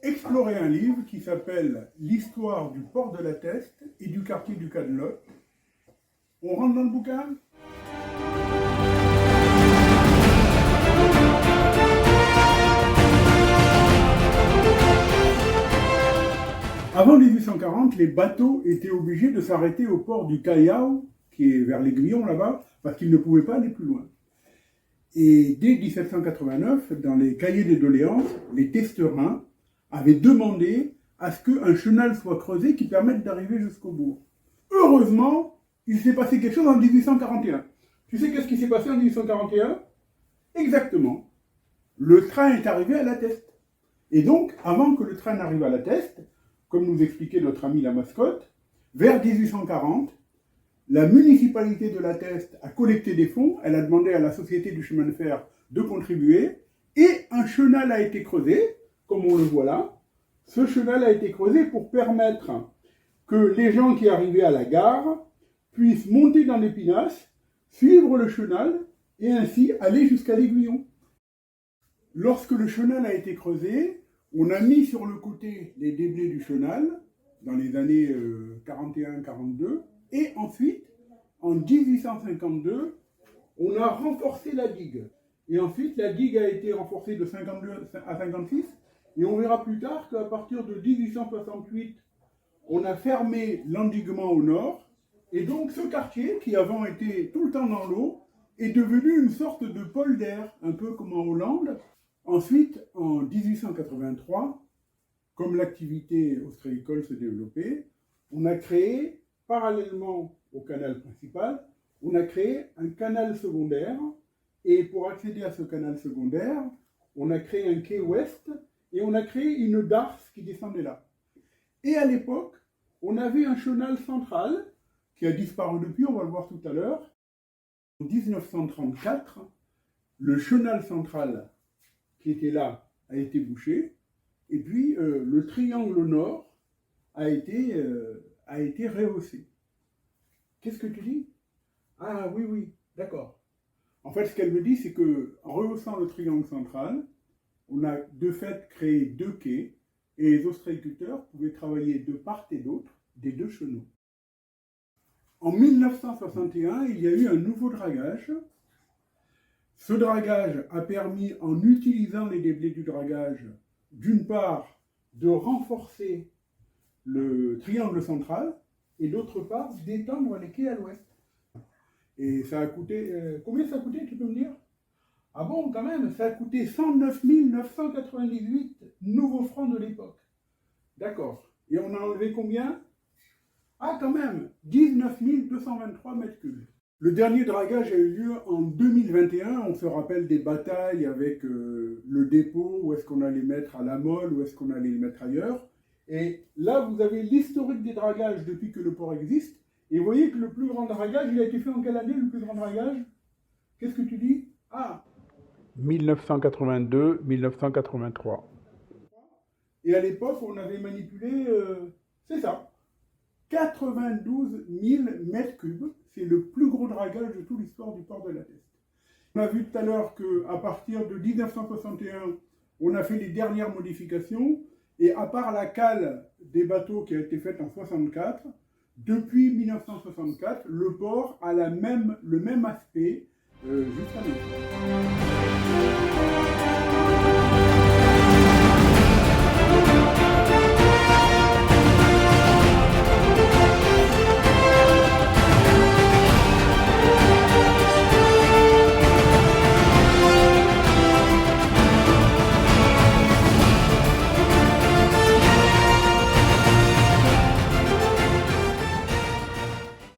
explorer un livre qui s'appelle L'histoire du port de la Teste et du quartier du Cadelotte. On rentre dans le bouquin ? Avant 1840, les bateaux étaient obligés de s'arrêter au port du Callao, qui est vers l'Aiguillon là-bas, parce qu'ils ne pouvaient pas aller plus loin. Et dès 1789, dans les cahiers des doléances, les testerins avaient demandé à ce qu'un chenal soit creusé qui permette d'arriver jusqu'au bourg. Heureusement, il s'est passé quelque chose en 1841. Tu sais qu'est-ce qui s'est passé en 1841 ? Exactement. Le train est arrivé à La Teste. Et donc, avant que le train n'arrive à La Teste, comme nous expliquait notre ami la mascotte, vers 1840, la municipalité de La Teste a collecté des fonds, elle a demandé à la Société du chemin de fer de contribuer, et un chenal a été creusé, comme on le voit là. Ce chenal a été creusé pour permettre que les gens qui arrivaient à la gare puissent monter dans les pinasses, suivre le chenal, et ainsi aller jusqu'à l'Aiguillon. Lorsque le chenal a été creusé, on a mis sur le côté les déblais du chenal, dans les années 41-42, et ensuite, en 1852, on a renforcé la digue. Et ensuite, la digue a été renforcée de 52 à 56, et on verra plus tard qu'à partir de 1868, on a fermé l'endiguement au nord, et donc ce quartier, qui avant était tout le temps dans l'eau, est devenu une sorte de polder, un peu comme en Hollande. Ensuite, en 1883, comme l'activité ostréicole se développait, on a créé, parallèlement au canal principal, on a créé un canal secondaire, et pour accéder à ce canal secondaire, on a créé un quai ouest, et on a créé une darse qui descendait là. Et à l'époque, on avait un chenal central, qui a disparu depuis, on va le voir tout à l'heure. En 1934, le chenal central qui était là a été bouché, et puis le triangle nord a été rehaussé. Qu'est-ce que tu dis ? Ah oui, d'accord. En fait, ce qu'elle me dit, c'est qu'en rehaussant le triangle central, on a de fait créé deux quais, et les ostréiculteurs pouvaient travailler de part et d'autre des deux chenaux. En 1961, il y a eu un nouveau dragage. Ce dragage a permis, en utilisant les déblais du dragage, d'une part, de renforcer le triangle central, et d'autre part, d'étendre les quais à l'ouest. Et ça a coûté... combien ça a coûté, tu peux me dire ? Ah bon, quand même, ça a coûté 109 998 nouveaux francs de l'époque. D'accord. Et on a enlevé combien ? Ah, quand même, 19 223 mètres cubes. Le dernier dragage a eu lieu en 2021. On se rappelle des batailles avec le dépôt, où est-ce qu'on allait mettre à la Mole, où est-ce qu'on allait les mettre ailleurs. Et là, vous avez l'historique des dragages depuis que le port existe. Et vous voyez que le plus grand dragage, il a été fait en quelle année, le plus grand dragage ? Qu'est-ce que tu dis ? Ah, 1982-1983. Et à l'époque, on avait manipulé, c'est ça, 92 000 mètres cubes. C'est le plus gros dragage de toute l'histoire du port de La Teste. On a vu tout à l'heure qu'à partir de 1961, on a fait les dernières modifications. Et à part la cale des bateaux qui a été faite en 1964, depuis 1964, le port a le même aspect jusqu'à maintenant.